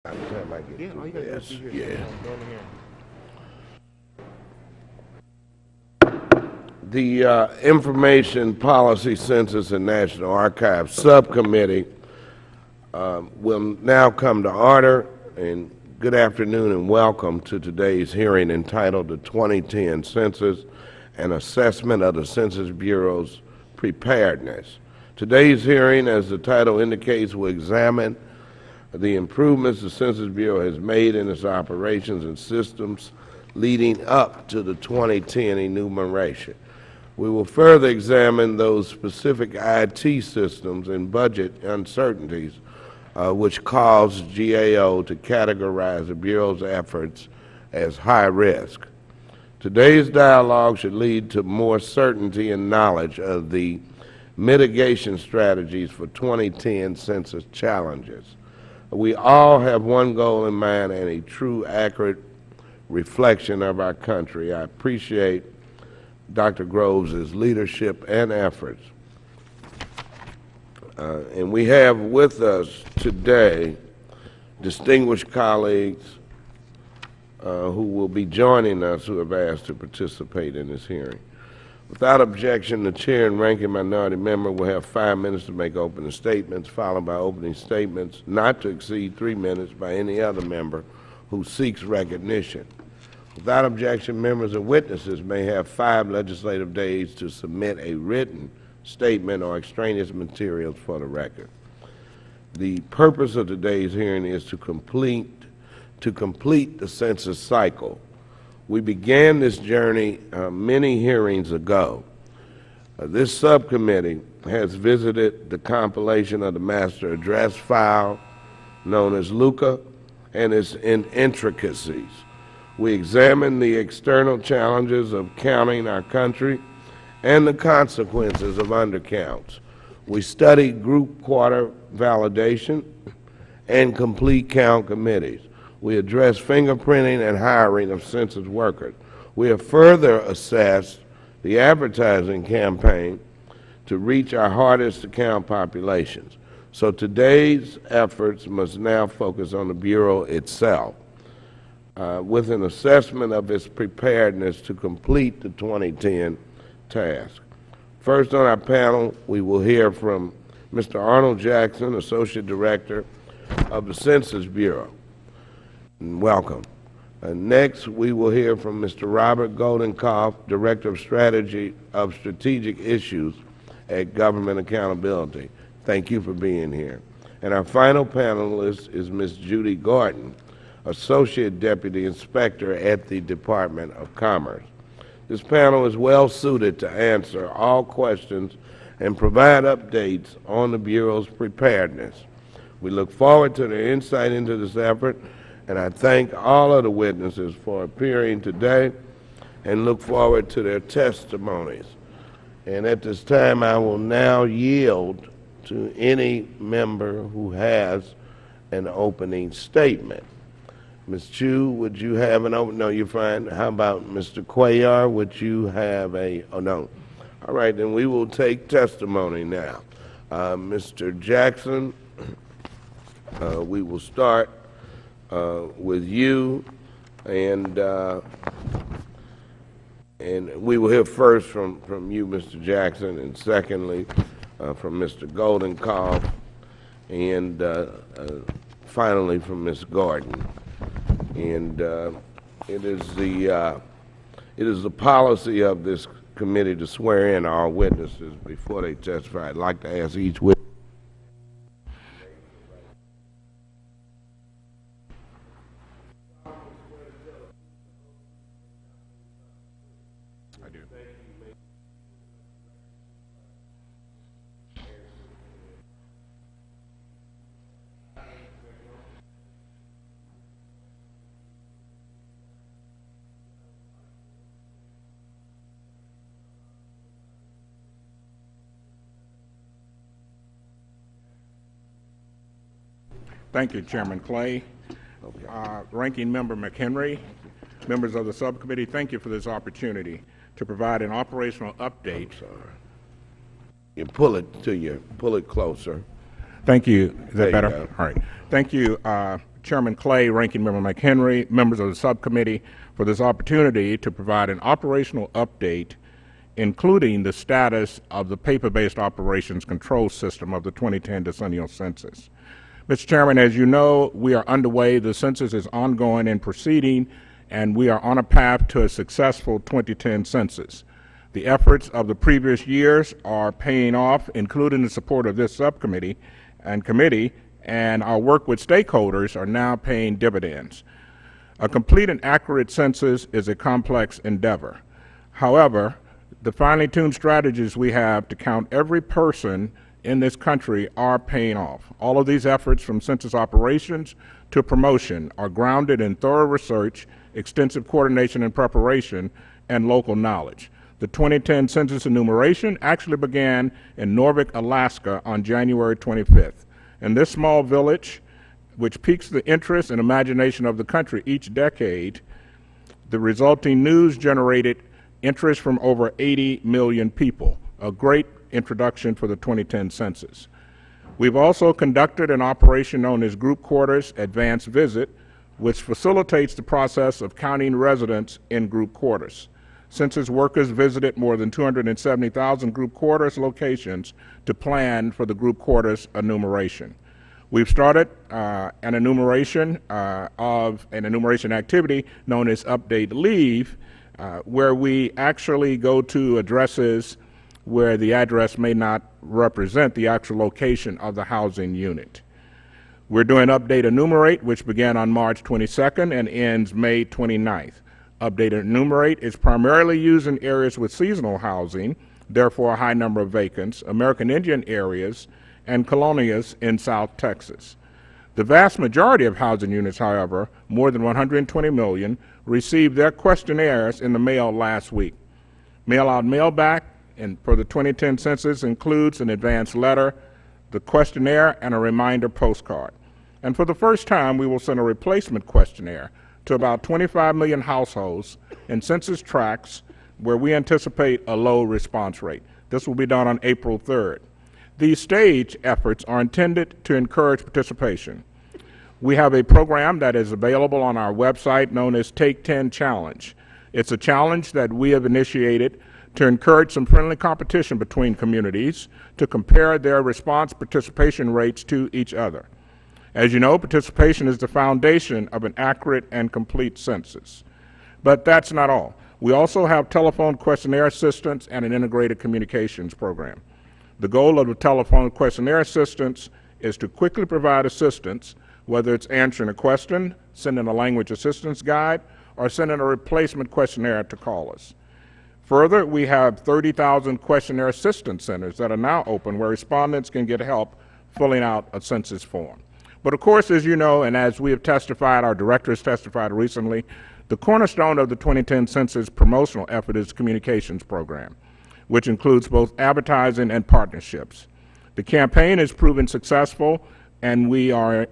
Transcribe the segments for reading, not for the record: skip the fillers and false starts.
By the time I get all you through gotta do is this, be here. yeah. Go in here. The Information Policy, Census, and National Archives Subcommittee will now come to order. And good afternoon and welcome to today's hearing entitled the 2010 Census and Assessment of the Census Bureau's Preparedness. Today's hearing, as the title indicates, will examine the improvements the Census Bureau has made in its operations and systems leading up to the 2010 enumeration. We will further examine those specific IT systems and budget uncertainties which caused GAO to categorize the Bureau's efforts as high risk. Today's dialogue should lead to more certainty and knowledge of the mitigation strategies for 2010 census challenges. We all have one goal in mind and a true, accurate reflection of our country. I appreciate Dr. Groves' leadership and efforts. And we have with us today distinguished colleagues who will be joining us who have asked to participate in this hearing. Without objection, the chair and ranking minority member will have 5 minutes to make opening statements, followed by opening statements not to exceed 3 minutes by any other member who seeks recognition. Without objection, members and witnesses may have 5 legislative days to submit a written statement or extraneous materials for the record. The purpose of today's hearing is to complete the census cycle. We began this journey many hearings ago. This subcommittee has visited the compilation of the master address file known as LUCA and its intricacies. We examined the external challenges of counting our country and the consequences of undercounts. We studied group quarter validation and complete count committees. We addressed fingerprinting and hiring of census workers. We have further assessed the advertising campaign to reach our hardest to count populations. So today's efforts must now focus on the Bureau itself with an assessment of its preparedness to complete the 2010 task. First on our panel, we will hear from Mr. Arnold Jackson, Associate Director of the Census Bureau. Welcome. Next, we will hear from Mr. Robert Goldenkopf, Director of Strategic Issues at Government Accountability. Thank you for being here. And our final panelist is Ms. Judy Gordon, Associate Deputy Inspector at the Department of Commerce. This panel is well suited to answer all questions and provide updates on the Bureau's preparedness. We look forward to their insight into this effort, and I thank all of the witnesses for appearing today and look forward to their testimonies. And at this time, I will now yield to any member who has an opening statement. Ms. Chu, would you have an open? No, you're fine. How about Mr. Cuellar? Would you have a? Oh, no. All right, then we will take testimony now. Mr. Jackson, we will start with you, and we will hear first from you, Mr. Jackson, and secondly from Mr. Goldenkopf, and finally from Ms. Gordon. And it is the policy of this committee to swear in our witnesses before they testify. I'd like to ask each witness. Thank you, Chairman Clay. Ranking Member McHenry, members of the subcommittee, thank you for this opportunity to provide an operational update. You pull it closer. Thank you. Is that better? Go. All right. Thank you, Chairman Clay, Ranking Member McHenry, members of the subcommittee, for this opportunity to provide an operational update, including the status of the paper-based operations control system of the 2010 decennial census. Mr. Chairman, as you know, we are underway. The census is ongoing and proceeding, and we are on a path to a successful 2010 census. The efforts of the previous years are paying off, including the support of this subcommittee and committee, and our work with stakeholders are now paying dividends. A complete and accurate census is a complex endeavor. However, the finely tuned strategies we have to count every person in this country are paying off. All of these efforts, from census operations to promotion, are grounded in thorough research, extensive coordination and preparation, and local knowledge. The 2010 census enumeration actually began in Norvik, Alaska on January 25th. In this small village, which piques the interest and imagination of the country each decade, the resulting news generated interest from over 80 million people, a great introduction for the 2010 census. We've also conducted an operation known as Group Quarters Advanced Visit, which facilitates the process of counting residents in group quarters. Census workers visited more than 270,000 group quarters locations to plan for the group quarters enumeration. We've started an enumeration activity known as Update Leave, where we actually go to addresses where the address may not represent the actual location of the housing unit. We're doing Update Enumerate, which began on March 22nd and ends May 29th. Update Enumerate is primarily used in areas with seasonal housing, therefore a high number of vacants, American Indian areas, and colonias in South Texas. The vast majority of housing units, however, more than 120 million, received their questionnaires in the mail last week. Mail-out mail-back for the 2010 census includes an advance letter, the questionnaire, and a reminder postcard. And for the first time, we will send a replacement questionnaire to about 25 million households in census tracts where we anticipate a low response rate. This will be done on April 3rd. These stage efforts are intended to encourage participation. We have a program that is available on our website known as Take 10 Challenge. It's a challenge that we have initiated to encourage some friendly competition between communities to compare their response participation rates to each other. As you know, participation is the foundation of an accurate and complete census. But that's not all. We also have telephone questionnaire assistance and an integrated communications program. The goal of the telephone questionnaire assistance is to quickly provide assistance, whether it's answering a question, sending a language assistance guide, or sending a replacement questionnaire to call us. Further, we have 30,000 questionnaire assistance centers that are now open where respondents can get help filling out a census form. But of course, as you know, and as we have testified, our director has testified recently, the cornerstone of the 2010 census promotional effort is the communications program, which includes both advertising and partnerships. The campaign has proven successful, and we are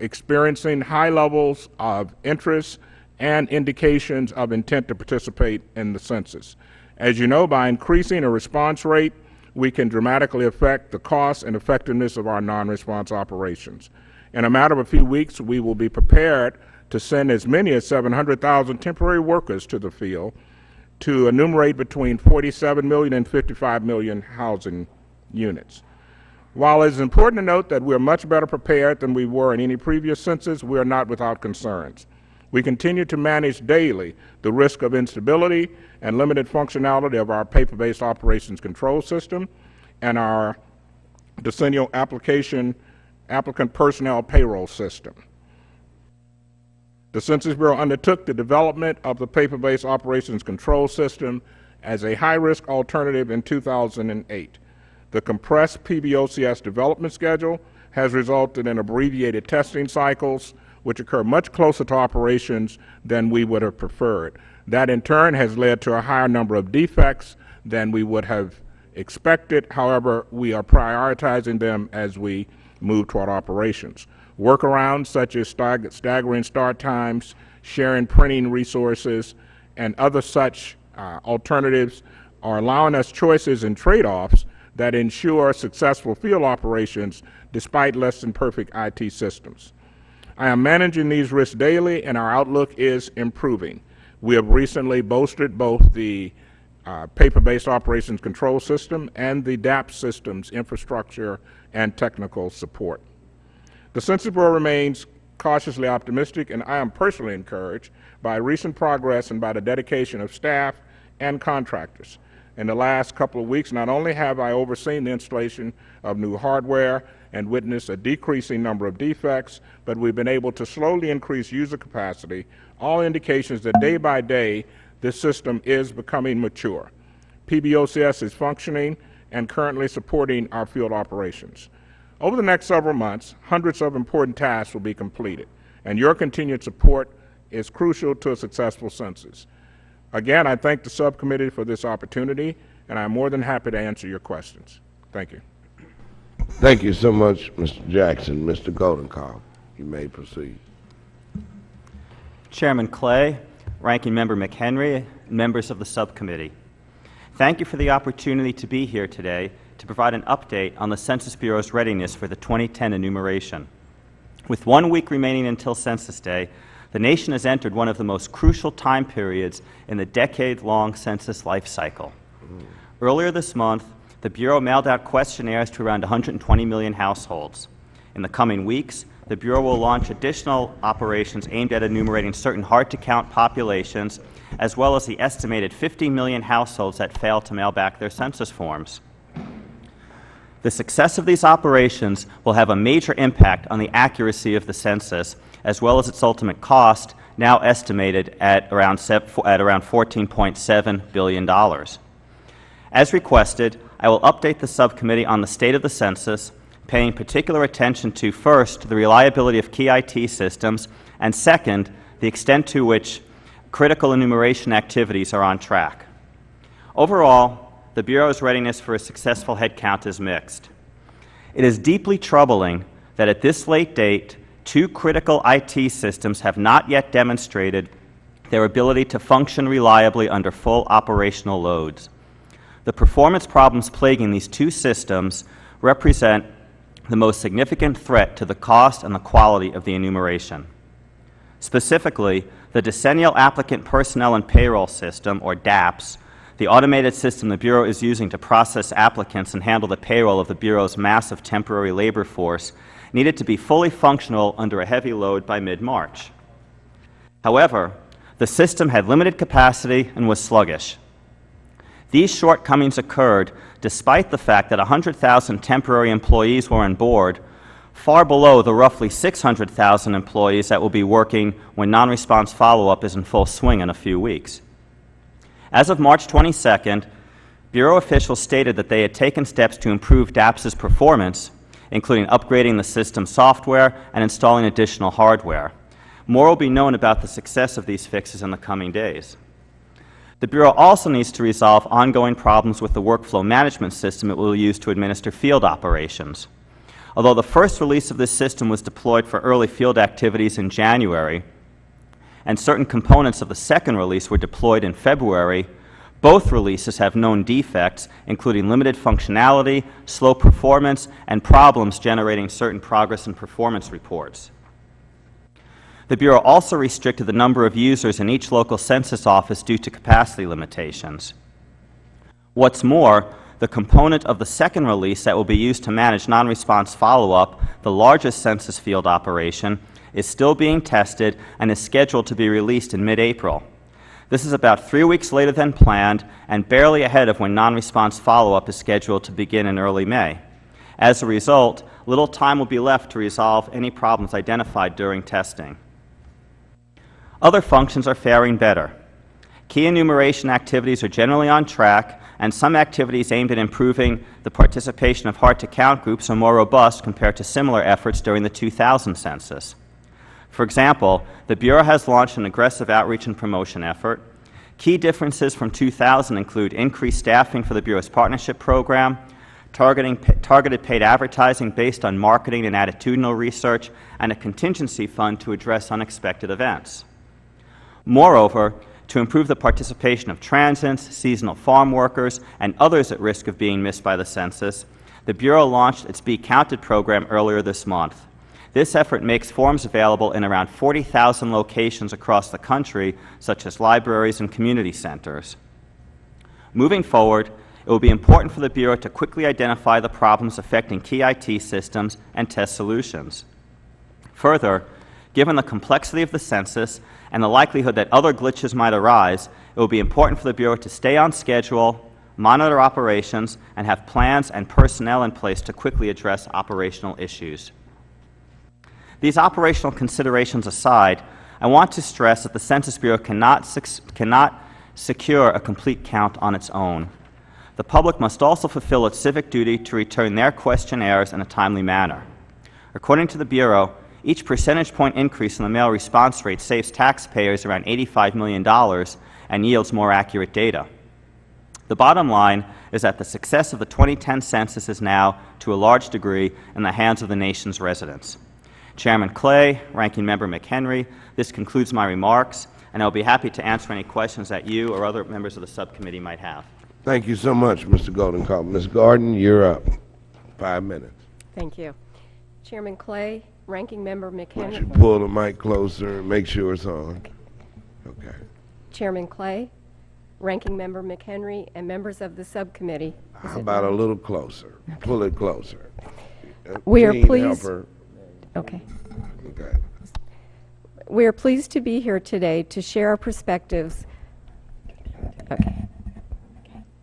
experiencing high levels of interest and indications of intent to participate in the census. As you know, by increasing a response rate, we can dramatically affect the cost and effectiveness of our non-response operations. In a matter of a few weeks, we will be prepared to send as many as 700,000 temporary workers to the field to enumerate between 47 million and 55 million housing units. While it is important to note that we are much better prepared than we were in any previous census, we are not without concerns. We continue to manage daily the risk of instability and limited functionality of our paper-based operations control system and our decennial applicant personnel payroll system. The Census Bureau undertook the development of the paper-based operations control system as a high-risk alternative in 2008. The compressed PBOCS development schedule has resulted in abbreviated testing cycles, which occur much closer to operations than we would have preferred. That in turn has led to a higher number of defects than we would have expected. However, we are prioritizing them as we move toward operations. Workarounds such as staggering start times, sharing printing resources, and other such alternatives are allowing us choices and trade-offs that ensure successful field operations despite less than perfect IT systems. I am managing these risks daily, and our outlook is improving. We have recently bolstered both the paper-based operations control system and the DAP system's infrastructure and technical support. The Census Bureau remains cautiously optimistic, and I am personally encouraged by recent progress and by the dedication of staff and contractors. In the last couple of weeks, not only have I overseen the installation of new hardware and witnessed a decreasing number of defects, but we've been able to slowly increase user capacity, all indications that day by day this system is becoming mature. PBOCS is functioning and currently supporting our field operations. Over the next several months, hundreds of important tasks will be completed, and your continued support is crucial to a successful census. Again, I thank the subcommittee for this opportunity, and I'm more than happy to answer your questions. Thank you. Thank you so much, Mr. Jackson. Mr. Goldencock, you may proceed. Chairman Clay, Ranking Member McHenry, and members of the subcommittee. Thank you for the opportunity to be here today to provide an update on the Census Bureau's readiness for the 2010 enumeration. With 1 week remaining until Census Day, the nation has entered one of the most crucial time periods in the decade-long census life cycle. Earlier this month, the Bureau mailed out questionnaires to around 120 million households. In the coming weeks, the Bureau will launch additional operations aimed at enumerating certain hard-to-count populations, as well as the estimated 50 million households that failed to mail back their census forms. The success of these operations will have a major impact on the accuracy of the census, as well as its ultimate cost, now estimated at around $14.7 billion. As requested, I will update the subcommittee on the state of the census, paying particular attention to, first, the reliability of key IT systems, and second, the extent to which critical enumeration activities are on track. Overall, the Bureau's readiness for a successful head count is mixed. It is deeply troubling that at this late date, 2 critical IT systems have not yet demonstrated their ability to function reliably under full operational loads. The performance problems plaguing these 2 systems represent the most significant threat to the cost and the quality of the enumeration. Specifically, the Decennial Applicant Personnel and Payroll System, or DAPS, the automated system the Bureau is using to process applicants and handle the payroll of the Bureau's massive temporary labor force, needed to be fully functional under a heavy load by mid-March. However, the system had limited capacity and was sluggish. These shortcomings occurred despite the fact that 100,000 temporary employees were on board, far below the roughly 600,000 employees that will be working when non-response follow-up is in full swing in a few weeks. As of March 22nd, Bureau officials stated that they had taken steps to improve DAPS's performance, including upgrading the system software and installing additional hardware. More will be known about the success of these fixes in the coming days. The Bureau also needs to resolve ongoing problems with the workflow management system it will use to administer field operations. Although the first release of this system was deployed for early field activities in January, and certain components of the second release were deployed in February, both releases have known defects, including limited functionality, slow performance, and problems generating certain progress and performance reports. The Bureau also restricted the number of users in each local census office due to capacity limitations. What's more, the component of the second release that will be used to manage non-response follow-up, the largest census field operation, is still being tested and is scheduled to be released in mid-April. This is about 3 weeks later than planned and barely ahead of when non-response follow-up is scheduled to begin in early May. As a result, little time will be left to resolve any problems identified during testing. Other functions are faring better. Key enumeration activities are generally on track, and some activities aimed at improving the participation of hard-to-count groups are more robust compared to similar efforts during the 2000 census. For example, the Bureau has launched an aggressive outreach and promotion effort. Key differences from 2000 include increased staffing for the Bureau's partnership program, targeted paid advertising based on marketing and attitudinal research, and a contingency fund to address unexpected events. Moreover, to improve the participation of transients, seasonal farm workers, and others at risk of being missed by the census, the Bureau launched its Be Counted program earlier this month. This effort makes forms available in around 40,000 locations across the country, such as libraries and community centers. Moving forward, it will be important for the Bureau to quickly identify the problems affecting key IT systems and test solutions. Further, given the complexity of the census and the likelihood that other glitches might arise, it will be important for the Bureau to stay on schedule, monitor operations, and have plans and personnel in place to quickly address operational issues. These operational considerations aside, I want to stress that the Census Bureau cannot secure a complete count on its own. The public must also fulfill its civic duty to return their questionnaires in a timely manner. According to the Bureau, each percentage point increase in the mail response rate saves taxpayers around $85 million and yields more accurate data. The bottom line is that the success of the 2010 census is now, to a large degree, in the hands of the nation's residents. Chairman Clay, Ranking Member McHenry, this concludes my remarks, and I'll be happy to answer any questions that you or other members of the subcommittee might have. Thank you so much, Mr. Goldencock. Ms. Gordon, you're up. 5 minutes. Thank you. Chairman Clay, Ranking Member You McHenry. pull the mic closer and make sure it's on. Okay. Chairman Clay, Ranking Member McHenry, and members of the subcommittee. How about a little closer? Pull it closer. We are Jean, help pleased. her. Okay. Okay. We are pleased to be here today to share our perspectives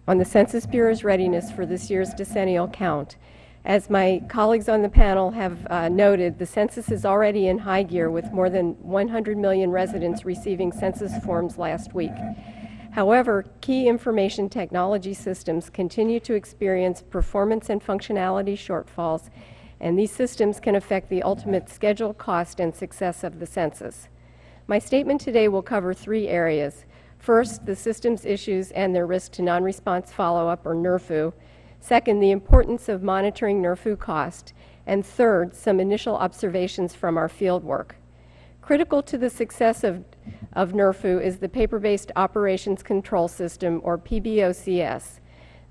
on the Census Bureau's readiness for this year's decennial count. As my colleagues on the panel have noted, the census is already in high gear with more than 100 million residents receiving census forms last week. However, key information technology systems continue to experience performance and functionality shortfalls, and these systems can affect the ultimate schedule, cost, and success of the census. My statement today will cover 3 areas. First, the systems issues and their risk to non-response follow-up, or NRFU. Second, the importance of monitoring NRFU cost. And third, some initial observations from our field work. Critical to the success of NRFU is the Paper-Based Operations Control System, or PBOCS.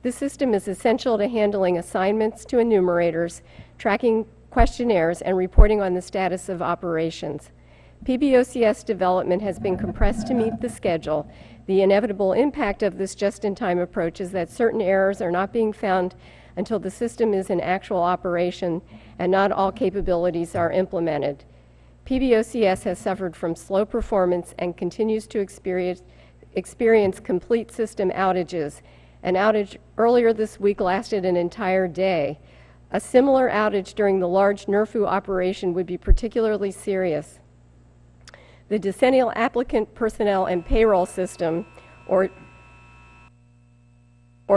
This system is essential to handling assignments to enumerators, tracking questionnaires, and reporting on the status of operations. PBOCS development has been compressed to meet the schedule. The inevitable impact of this just-in-time approach is that certain errors are not being found until the system is in actual operation and not all capabilities are implemented. PBOCS has suffered from slow performance and continues to experience complete system outages. An outage earlier this week lasted an entire day. A similar outage during the large NRFU operation would be particularly serious. The Decennial Applicant Personnel and Payroll System, or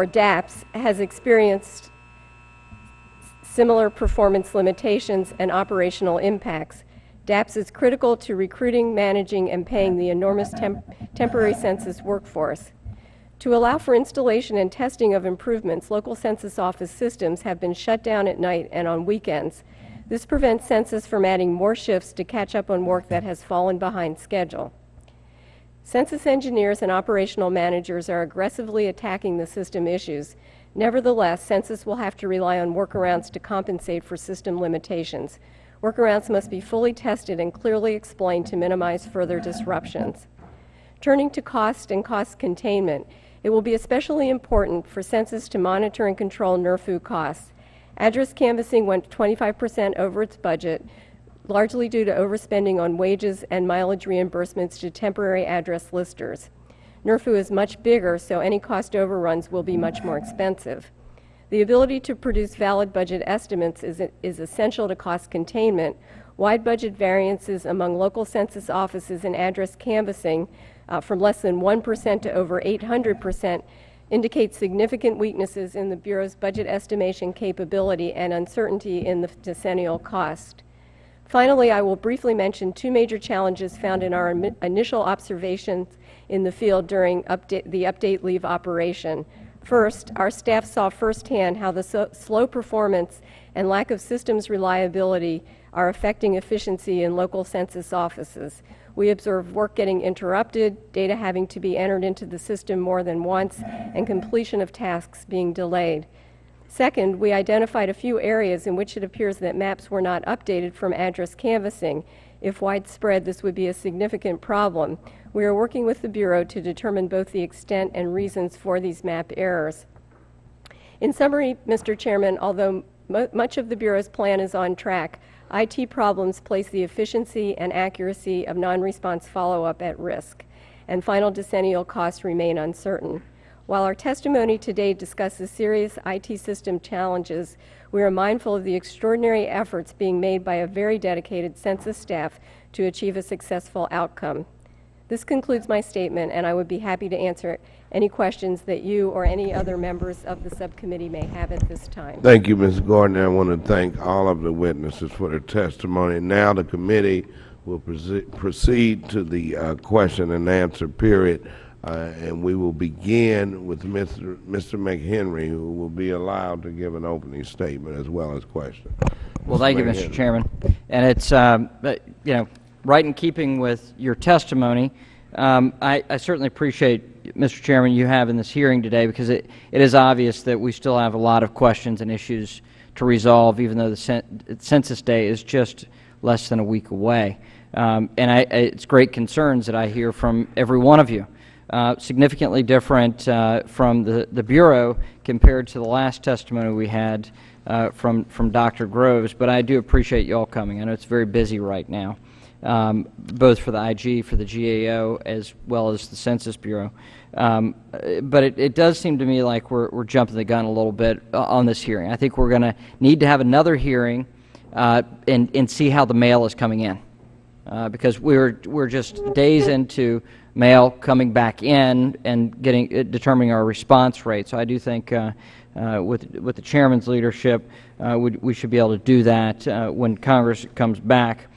DAPS, has experienced similar performance limitations and operational impacts. DAPS is critical to recruiting, managing, and paying the enormous temporary census workforce. To allow for installation and testing of improvements, local census office systems have been shut down at night and on weekends. This prevents Census from adding more shifts to catch up on work that has fallen behind schedule. Census engineers and operational managers are aggressively attacking the system issues. Nevertheless, Census will have to rely on workarounds to compensate for system limitations. Workarounds must be fully tested and clearly explained to minimize further disruptions. Turning to cost and cost containment, it will be especially important for Census to monitor and control NRFU costs. Address canvassing went 25% over its budget, largely due to overspending on wages and mileage reimbursements to temporary address listers. NRFU is much bigger, so any cost overruns will be much more expensive. The ability to produce valid budget estimates is essential to cost containment. Wide budget variances among local census offices in address canvassing from less than 1% to over 800% indicate significant weaknesses in the Bureau's budget estimation capability and uncertainty in the decennial cost. Finally, I will briefly mention 2 major challenges found in our initial observations in the field during the update leave operation. First, our staff saw firsthand how the slow performance and lack of systems reliability are affecting efficiency in local census offices. We observed work getting interrupted, data having to be entered into the system more than once, and completion of tasks being delayed. Second, we identified a few areas in which it appears that maps were not updated from address canvassing. If widespread, this would be a significant problem. We are working with the Bureau to determine both the extent and reasons for these map errors. In summary, Mr. Chairman, although much of the Bureau's plan is on track, IT problems place the efficiency and accuracy of non-response follow-up at risk, and final decennial costs remain uncertain. While our testimony today discusses serious IT system challenges, we are mindful of the extraordinary efforts being made by a very dedicated Census staff to achieve a successful outcome. This concludes my statement, and I would be happy to answer any questions that you or any other members of the subcommittee may have at this time. Thank you, Ms. Gordon. I want to thank all of the witnesses for their testimony. Now the committee will proceed to the question and answer period, and we will begin with Mr. McHenry, who will be allowed to give an opening statement as well as questions. Well, thank you, Mr. Chairman. And it's, you know, right in keeping with your testimony, I certainly appreciate, Mr. Chairman, you having this hearing today, because it is obvious that we still have a lot of questions and issues to resolve, even though the Census Day is just less than a week away. And it's great concerns that I hear from every one of you. Significantly different from the Bureau compared to the last testimony we had from Dr. Groves, but I do appreciate you all coming. I know it's very busy right now, both for the IG, for the GAO, as well as the Census Bureau. But it does seem to me like we're jumping the gun a little bit on this hearing. I think we're going to need to have another hearing and see how the mail is coming in, because we're just days into mail coming back in and determining our response rate. So I do think with the chairman's leadership, we should be able to do that when Congress comes back.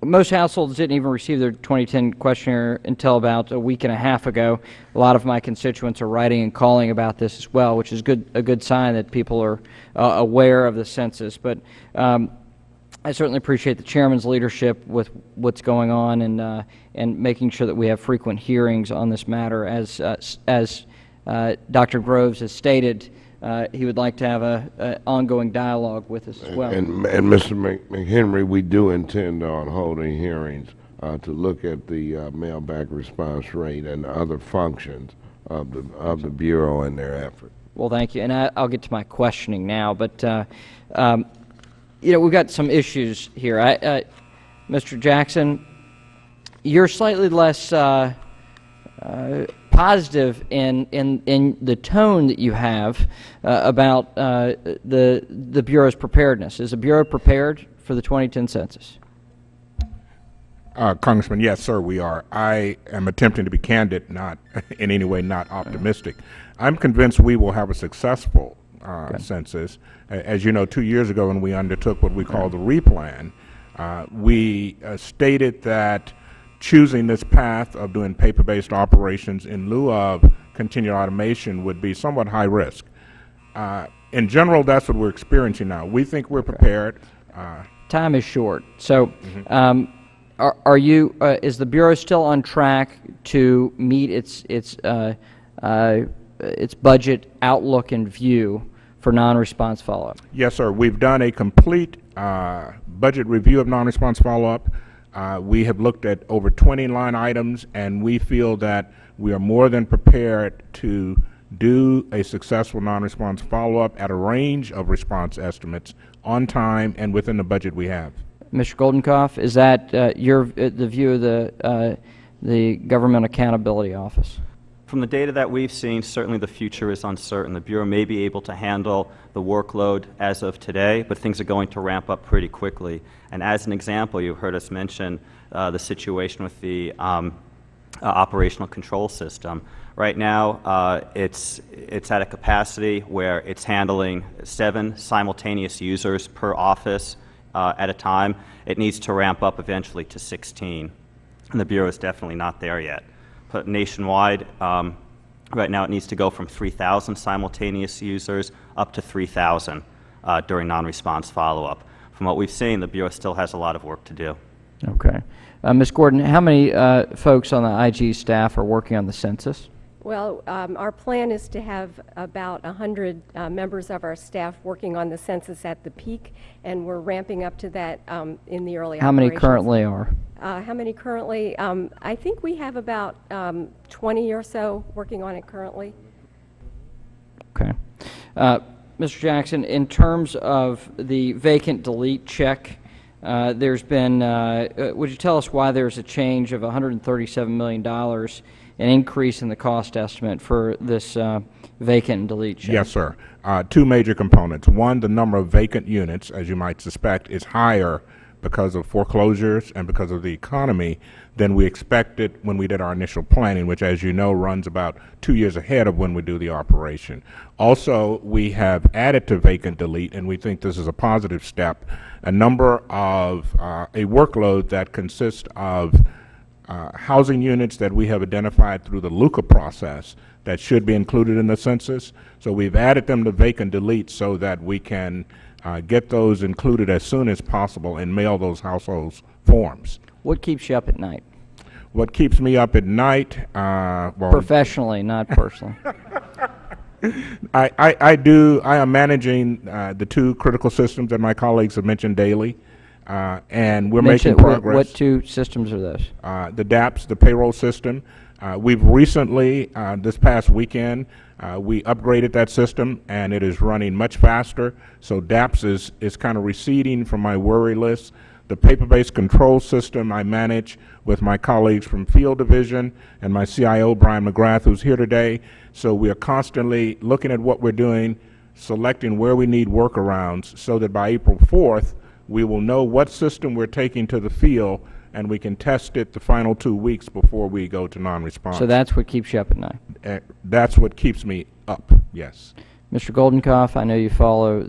Most households didn't even receive their 2010 questionnaire until about a week and a half ago. A lot of my constituents are writing and calling about this as well, which is a good sign that people are aware of the census. But I certainly appreciate the chairman's leadership with what's going on and making sure that we have frequent hearings on this matter. As Dr. Groves has stated, he would like to have an ongoing dialogue with us as well. And Mr. McHenry, we do intend on holding hearings to look at the mailback response rate and other functions of the Bureau and their effort. Well, thank you. And I'll get to my questioning now, but you know, we've got some issues here. Mr. Jackson, you're slightly less positive in the tone that you have about the Bureau's preparedness. Is the Bureau prepared for the 2010 census? Congressman, yes, sir, we are. I am attempting to be candid, not in any way not optimistic. I'm convinced we will have a successful census. As you know, 2 years ago when we undertook what we call the replan, we stated that choosing this path of doing paper-based operations in lieu of continued automation would be somewhat high risk. In general, that's what we're experiencing now. We think we're prepared. Time is short. So are you, is the Bureau still on track to meet its budget outlook and view for non-response follow-up? Yes, sir. We've done a complete budget review of non-response follow-up. We have looked at over 20 line items, and we feel that we are more than prepared to do a successful non-response follow-up at a range of response estimates on time and within the budget we have. Mr. Goldenkoff, is that the view of the Government Accountability Office? From the data that we've seen, certainly the future is uncertain. The Bureau may be able to handle the workload as of today, but things are going to ramp up pretty quickly. And as an example, you've heard us mention the situation with the operational control system. Right now, it's at a capacity where it's handling 7 simultaneous users per office at a time. It needs to ramp up eventually to 16, and the Bureau is definitely not there yet. But nationwide, right now it needs to go from 3,000 simultaneous users up to 3,000 during non-response follow-up. From what we've seen, the Bureau still has a lot of work to do. Okay. Ms. Gordon, how many folks on the IG staff are working on the census? Well, our plan is to have about 100 members of our staff working on the census at the peak, and we're ramping up to that in the early How many operations. currently are? How many currently? I think we have about 20 or so working on it currently. Okay. Mr. Jackson, in terms of the vacant delete check, there's been, would you tell us why there's a change of $137 million, an increase in the cost estimate for this vacant and delete check? Yes, sir. Two major components. One, the number of vacant units, as you might suspect, is higher because of foreclosures and because of the economy than we expected when we did our initial planning, which, as you know, runs about 2 years ahead of when we do the operation. Also, we have added to vacant delete, and we think this is a positive step, a number of a workload that consists of housing units that we have identified through the LUCA process that should be included in the census. So we've added them to vacant delete so that we can get those included as soon as possible and mail those households forms. What keeps you up at night? What keeps me up at night? Well, Professionally, not personally. I am managing the two critical systems that my colleagues have mentioned daily, and we're making progress. What two systems are those? The DAPS, the payroll system. We've recently, this past weekend, we upgraded that system, and it is running much faster. So DAPS is kind of receding from my worry list. The paper-based control system I manage with my colleagues from Field Division and my CIO, Brian McGrath, who's here today. So we are constantly looking at what we're doing, selecting where we need workarounds so that by April 4th, we will know what system we're taking to the field, and we can test it the final 2 weeks before we go to non-response. So that's what keeps you up at night? That's what keeps me up, yes. Mr. Goldenkoff, I know you follow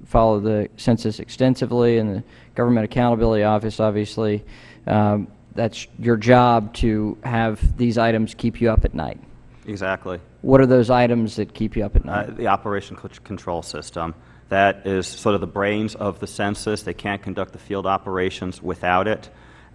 follow the census extensively, and the Government Accountability Office, obviously. That's your job to have these items keep you up at night. Exactly. What are those items that keep you up at night? The operation control system. That is sort of the brains of the census. They can't conduct the field operations without it.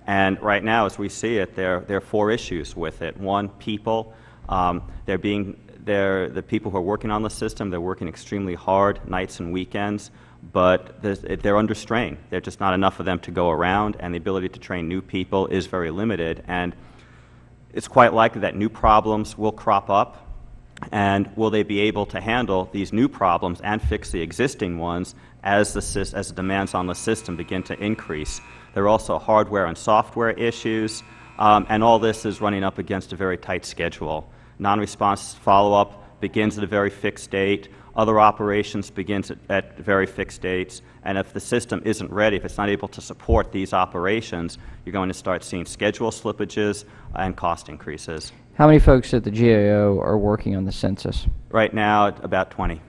And right now, as we see it, there are four issues with it. One, people. The people who are working on the system, they're working extremely hard nights and weekends, but they're under strain. There's just not enough of them to go around, and the ability to train new people is very limited. And it's quite likely that new problems will crop up, and will they be able to handle these new problems and fix the existing ones as the demands on the system begin to increase? There are also hardware and software issues, and all this is running up against a very tight schedule. Non-response follow-up begins at a very fixed date. Other operations begins at very fixed dates. And if the system isn't ready, if it's not able to support these operations, you're going to start seeing schedule slippages and cost increases. How many folks at the GAO are working on the census? Right now, about 20.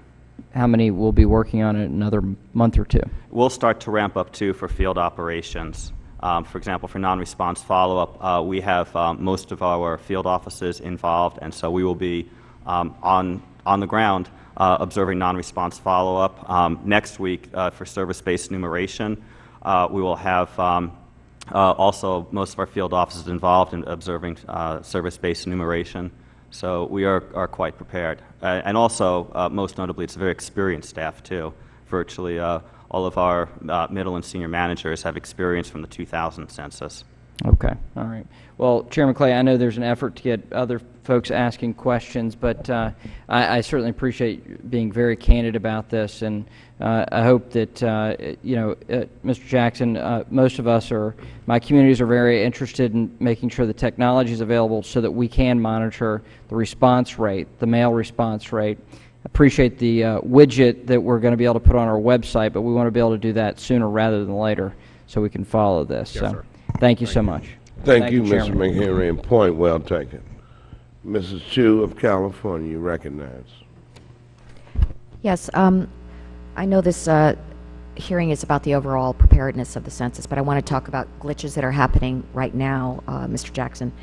How many will be working on it in another month or two? We'll start to ramp up, too, for field operations. For example, for non-response follow-up, we have most of our field offices involved, and so we will be on the ground observing non-response follow-up. Next week, for service-based enumeration, we will have also most of our field offices involved in observing service-based enumeration. So we are quite prepared. And also, most notably, it's a very experienced staff, too. Virtually all of our middle and senior managers have experience from the 2000 census. Okay, all right. Well, Chairman Clay, I know there's an effort to get other folks asking questions, but I certainly appreciate being very candid about this, and I hope that, Mr. Jackson, most of us my communities are very interested in making sure the technology is available so that we can monitor the response rate, the mail response rate. Appreciate the widget that we're going to be able to put on our website, but we want to be able to do that sooner rather than later so we can follow this. Yes, sir. Thank you so much. Thank you, Mr. Chairman. McHenry, and point well taken. Mrs. Chu of California, you recognize. Yes, I know this hearing is about the overall preparedness of the census, but I want to talk about glitches that are happening right now, Mr. Jackson.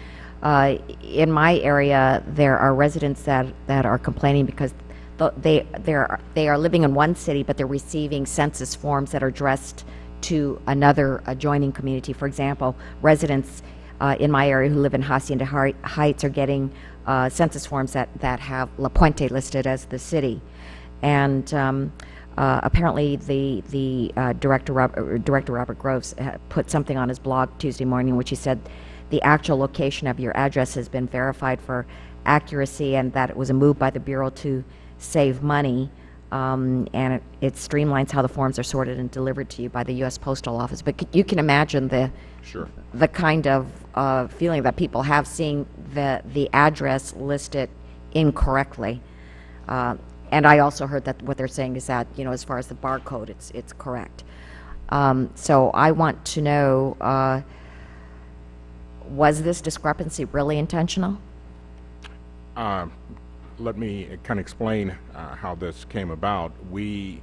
In my area, there are residents that are complaining because they are living in one city, but they're receiving census forms that are addressed to another adjoining community. For example, residents in my area who live in Hacienda Heights are getting census forms that have La Puente listed as the city. And apparently the Director Robert Groves put something on his blog Tuesday morning, which he said the actual location of your address has been verified for accuracy and that it was a move by the Bureau to save money. And it streamlines how the forms are sorted and delivered to you by the U.S. Postal Office. But you can imagine the kind of feeling that people have seeing the address listed incorrectly. And I also heard that what they're saying is that, as far as the barcode, it's correct. So I want to know, was this discrepancy really intentional? Let me kind of explain how this came about. We,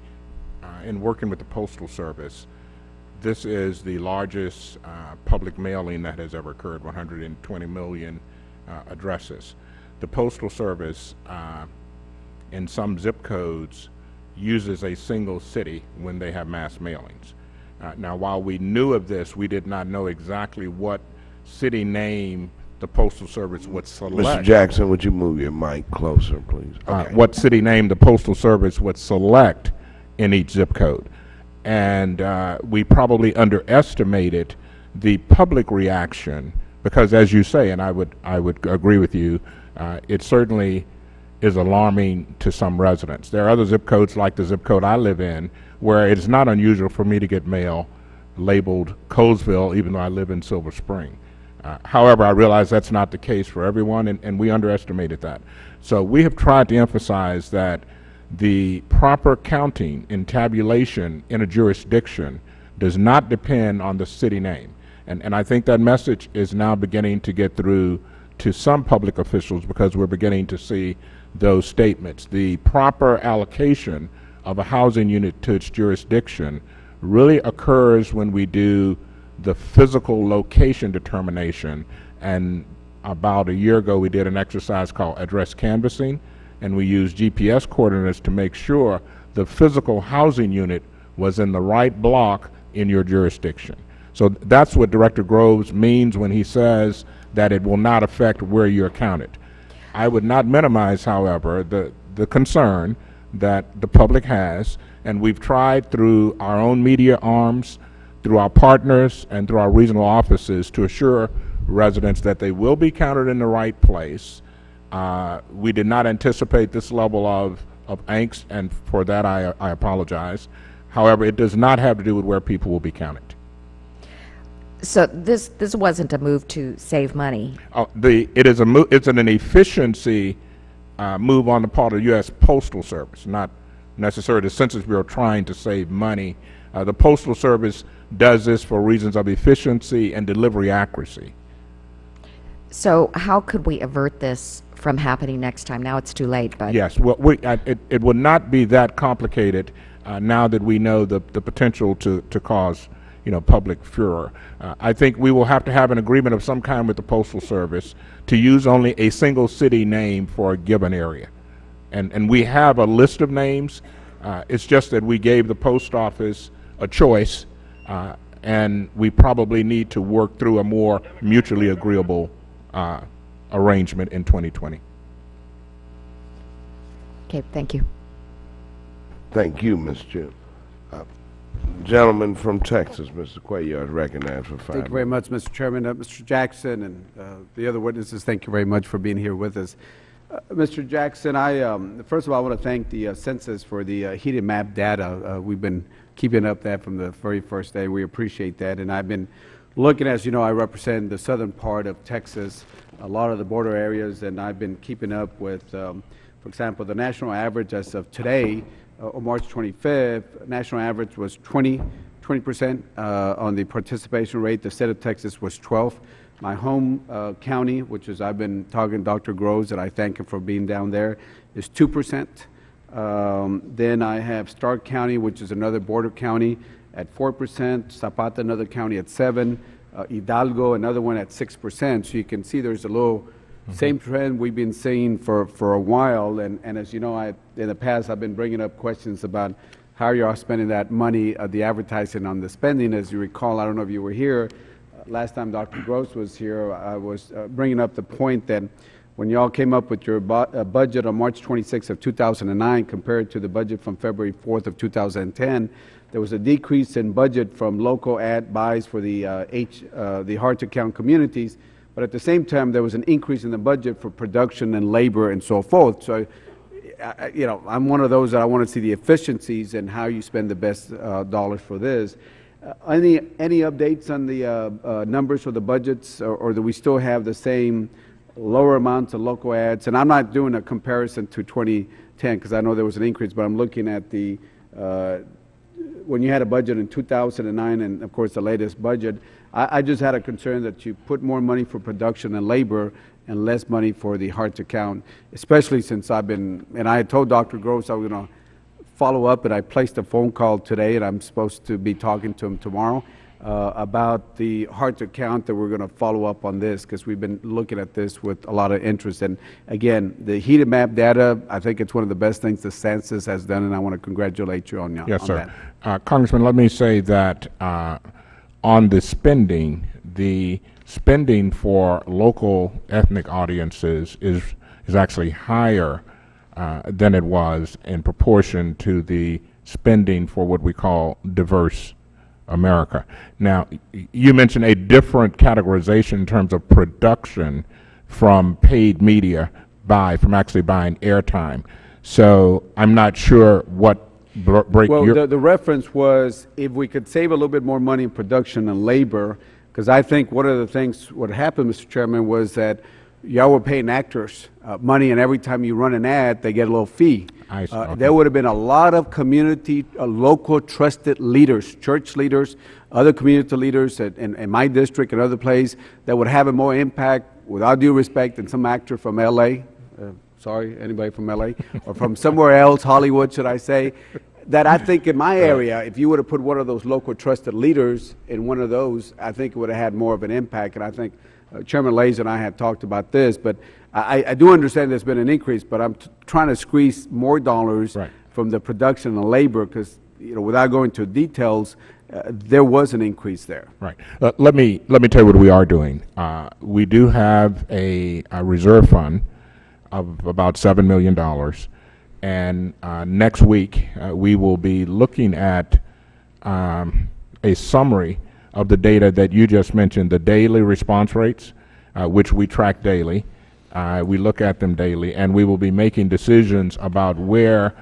in working with the Postal Service, this is the largest public mailing that has ever occurred, 120 million addresses. The Postal Service, in some zip codes, uses a single city when they have mass mailings. Now, while we knew of this, we did not know exactly what city name the Postal Service would select. Mr. Jackson, would you move your mic closer, please? Okay. What city name the Postal Service would select in each zip code. And we probably underestimated the public reaction because, as you say, and I would agree with you, it certainly is alarming to some residents. There are other zip codes like the zip code I live in where it's not unusual for me to get mail labeled Colesville even though I live in Silver Spring. However, I realize that's not the case for everyone, and we underestimated that. So we have tried to emphasize that the proper counting and tabulation in a jurisdiction does not depend on the city name. And I think that message is now beginning to get through to some public officials because we're beginning to see those statements. The proper allocation of a housing unit to its jurisdiction really occurs when we do the physical location determination, and about a year ago we did an exercise called address canvassing, and we used GPS coordinates to make sure the physical housing unit was in the right block in your jurisdiction. So that's what Director Groves means when he says that it will not affect where you're counted. I would not minimize, however, the concern that the public has, and we've tried through our own media arms, through our partners, and through our regional offices to assure residents that they will be counted in the right place. We did not anticipate this level of angst, and for that I apologize. However, it does not have to do with where people will be counted. So this wasn't a move to save money. It's an efficiency move on the part of the U.S. Postal Service, not necessarily the Census Bureau trying to save money. The Postal Service does this for reasons of efficiency and delivery accuracy. So how could we avert this from happening next time? Now it's too late, but... Yes, well, it would not be that complicated now that we know the potential to cause public furor. I think we will have to have an agreement of some kind with the Postal Service to use only a single city name for a given area. And we have a list of names. It's just that we gave the post office a choice, and we probably need to work through a more mutually agreeable arrangement in 2020. Okay, thank you. Thank you, Ms. Chu. Gentleman from Texas, Mr. Cuellar, is recognized for 5 minutes. Thank you very much, Mr. Chairman. Mr. Jackson and the other witnesses, thank you very much for being here with us. Mr. Jackson, first of all, I want to thank the Census for the heated map data. We've been keeping up that from the very first day. We appreciate that. And I've been looking, as you know, I represent the southern part of Texas, a lot of the border areas, and I've been keeping up with, for example, the national average as of today, on March 25th, national average was 20% on the participation rate. The state of Texas was 12. My home county, which is I've been talking to Dr. Groves, and I thank him for being down there, is 2%. Then I have Stark County, which is another border county, at 4%. Zapata, another county, at 7%. Hidalgo, another one at 6%. So you can see there's a little same trend we've been seeing for a while. And as you know, in the past I've been bringing up questions about how you are spending that money, the advertising on the spending. As you recall, I don't know if you were here, last time Dr. Gross was here, I was bringing up the point that when y'all came up with your budget on March 26th of 2009 compared to the budget from February 4th of 2010, there was a decrease in budget from local ad buys for the hard-to-count communities, but at the same time, there was an increase in the budget for production and labor and so forth. So, you know, I'm one of those that I want to see the efficiencies and how you spend the best dollars for this. Any updates on the numbers for the budgets, or do we still have the same lower amounts of local ads? And I'm not doing a comparison to 2010 because I know there was an increase, but I'm looking at the when you had a budget in 2009 and, of course, the latest budget. I just had a concern that you put more money for production and labor and less money for the hard-to-count, especially since I've been, and I had told Dr. Gross I was going to follow up, and I placed a phone call today, and I'm supposed to be talking to him tomorrow about the hard-to-count, that we're going to follow up on this because we've been looking at this with a lot of interest. And again, the heated map data, I think it's one of the best things the Census has done, and I want to congratulate you on, yes, on sir. that. Congressman, let me say that on the spending for local ethnic audiences is actually higher than it was in proportion to the spending for what we call diverse America. Now, you mentioned a different categorization in terms of production from paid media from actually buying airtime. So I'm not sure what break well, the reference was if we could save a little bit more money in production and labor, because I think one of the things, what happened, Mr. Chairman, was that y'all were paying actors money, and every time you run an ad, they get a little fee. Okay. There would have been a lot of community, local trusted leaders, church leaders, other community leaders in my district and other places that would have a more impact, with all due respect, than some actor from L.A., sorry, anybody from L.A., or from somewhere else, Hollywood, should I say, that I think in my area, if you would have put one of those local trusted leaders in one of those, I think it would have had more of an impact. And I think Chairman Lays and I had talked about this, but I do understand there's been an increase, but I'm trying to squeeze more dollars from the production and labor because, you know, without going into details, there was an increase there. Right. Let me tell you what we are doing. We do have a reserve fund of about $7 million, and next week we will be looking at a summary of the data that you just mentioned, the daily response rates, which we track daily. We look at them daily, and we will be making decisions about where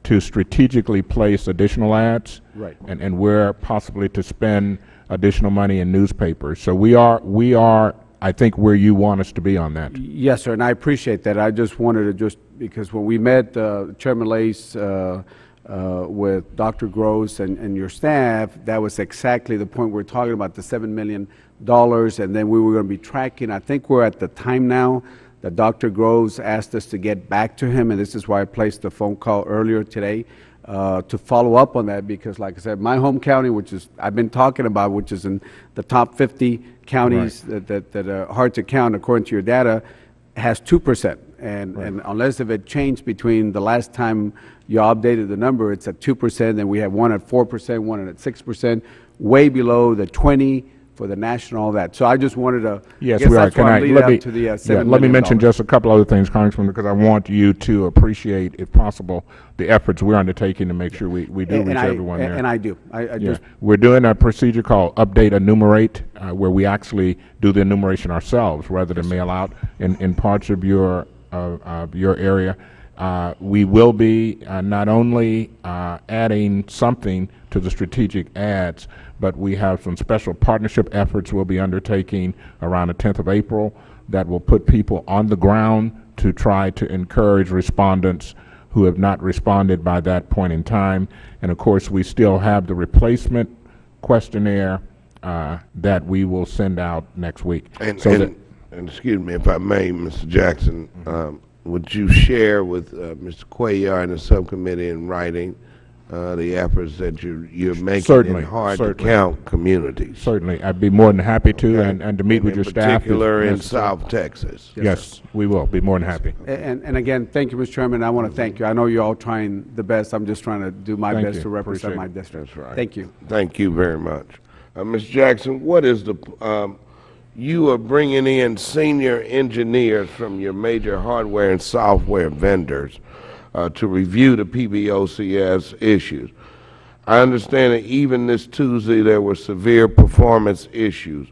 to strategically place additional ads, and where possibly to spend additional money in newspapers. So we are, I think, where you want us to be on that. Yes, sir, and I appreciate that. I just wanted to because when we met Chairman Lace with Dr. Gross and your staff, that was exactly the point. We're talking about the $7 million, and then we were going to be tracking. I think we're at the time now that Dr. Groves asked us to get back to him, and this is why I placed the phone call earlier today to follow up on that, because like I said, my home county, which is I've been talking about, which is in the top 50 counties that are hard to count according to your data, has 2%. And unless if it changed between the last time you updated the number, it's at 2%, and we have one at 4%, one at 6%, way below the 20 for the national, all that. So I just wanted to, yes, we are. Let me mention just a couple other things, Congressman, because I want you to appreciate, if possible, the efforts we're undertaking to make sure we do reach everyone there. And I do. We're doing a procedure called Update Enumerate, where we actually do the enumeration ourselves rather than mail out in parts of your area. We will be not only adding something to the strategic ads, but we have some special partnership efforts we'll be undertaking around the 10th of April that will put people on the ground to try to encourage respondents who have not responded by that point in time. And of course, we still have the replacement questionnaire that we will send out next week. And excuse me, if I may, Mr. Jackson, would you share with Mr. Cuellar and the subcommittee in writing the efforts that you're making in hard-to-count communities? Certainly. I'd be more than happy to, and to meet with your staff. In particular in South Texas. Yes, we will. Be more than happy. And again, thank you, Mr. Chairman. I want to thank you. I know you're all trying the best. I'm just trying to do my best to represent my district. That's right. Thank you. Thank you very much. Ms. Jackson, what is the you are bringing in senior engineers from your major hardware and software vendors to review the PBOCS issues. I understand that even this Tuesday there were severe performance issues.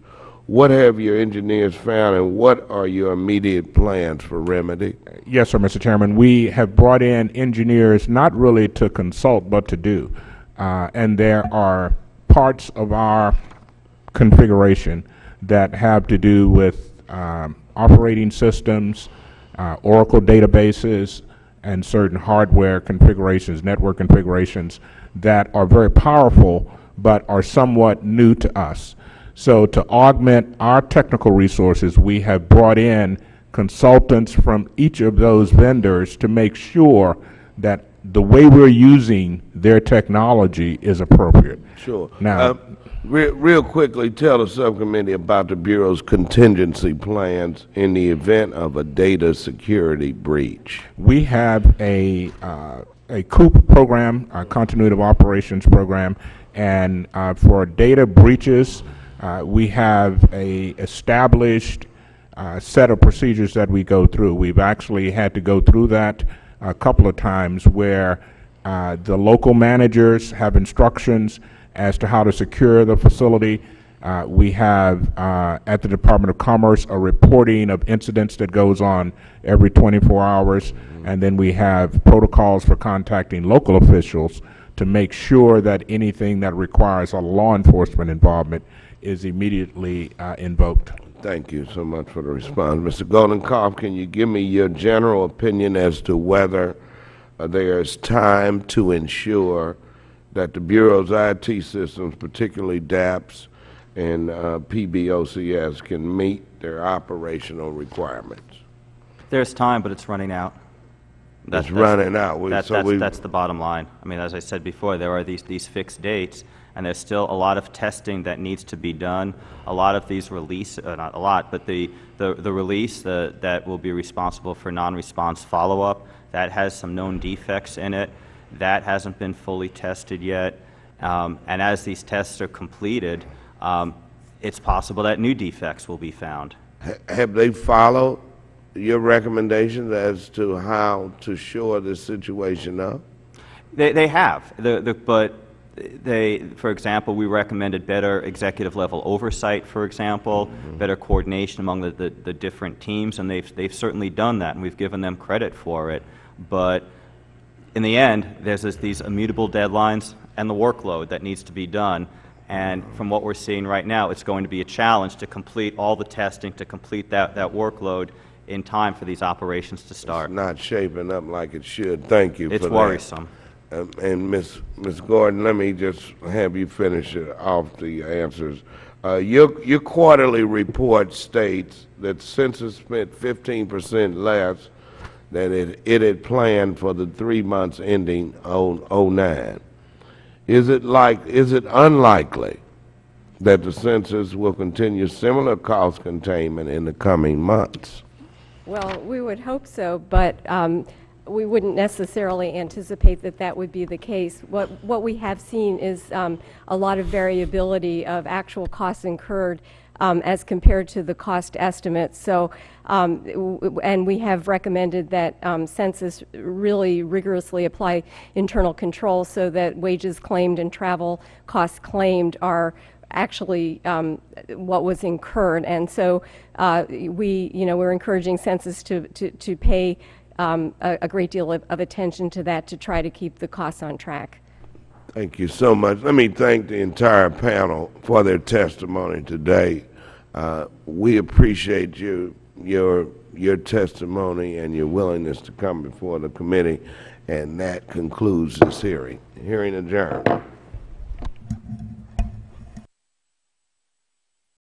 What have your engineers found, and what are your immediate plans for remedy? Yes, sir, Mr. Chairman. We have brought in engineers not really to consult, but to do. And there are parts of our configuration that have to do with operating systems, Oracle databases, and certain hardware configurations, network configurations that are very powerful but are somewhat new to us. So to augment our technical resources, we have brought in consultants from each of those vendors to make sure that the way we're using their technology is appropriate. Sure. Now, real quickly, tell the subcommittee about the Bureau's contingency plans in the event of a data security breach. we have a COOP program, a continuity of operations program, and for data breaches, we have a established set of procedures that we go through. We've actually had to go through that a couple of times where the local managers have instructions as to how to secure the facility. We have at the Department of Commerce a reporting of incidents that goes on every 24 hours, and then we have protocols for contacting local officials to make sure that anything that requires a law enforcement involvement is immediately invoked. Thank you so much for the response. Mr. Goldenkoff, can you give me your general opinion as to whether there is time to ensure that the Bureau's IT systems, particularly DAPS and PBOCS, can meet their operational requirements? There's time, but it's running out. It's running out. That's the bottom line. I mean, as I said before, there are these fixed dates, and there's still a lot of testing that needs to be done. A lot of these release, not a lot, but the release that will be responsible for non-response follow-up, that has some known defects in it. That hasn't been fully tested yet. And as these tests are completed, it's possible that new defects will be found. Have they followed your recommendations as to how to shore this situation up? They have, but for example, we recommended better executive level oversight, for example, better coordination among the different teams, and they've certainly done that, and we've given them credit for it. But in the end, there's these immutable deadlines and the workload that needs to be done. And from what we're seeing right now, it's going to be a challenge to complete all the testing, to complete that workload in time for these operations to start. It's not shaping up like it should. Thank you for that. It's worrisome. And Ms. Gordon, let me just have you finish off the answers. Your quarterly report states that Census spent 15% less than it had planned for the 3 months ending 09. Is it unlikely that the Census will continue similar cost containment in the coming months? Well, we would hope so, but we wouldn't necessarily anticipate that would be the case. What we have seen is a lot of variability of actual costs incurred as compared to the cost estimates. So, and we have recommended that Census really rigorously apply internal controls so that wages claimed and travel costs claimed are actually what was incurred. And so we're encouraging Census to pay a great deal of attention to that to try to keep the costs on track. Thank you so much. Let me thank the entire panel for their testimony today. We appreciate your testimony and your willingness to come before the committee, and that concludes this hearing. Hearing adjourned.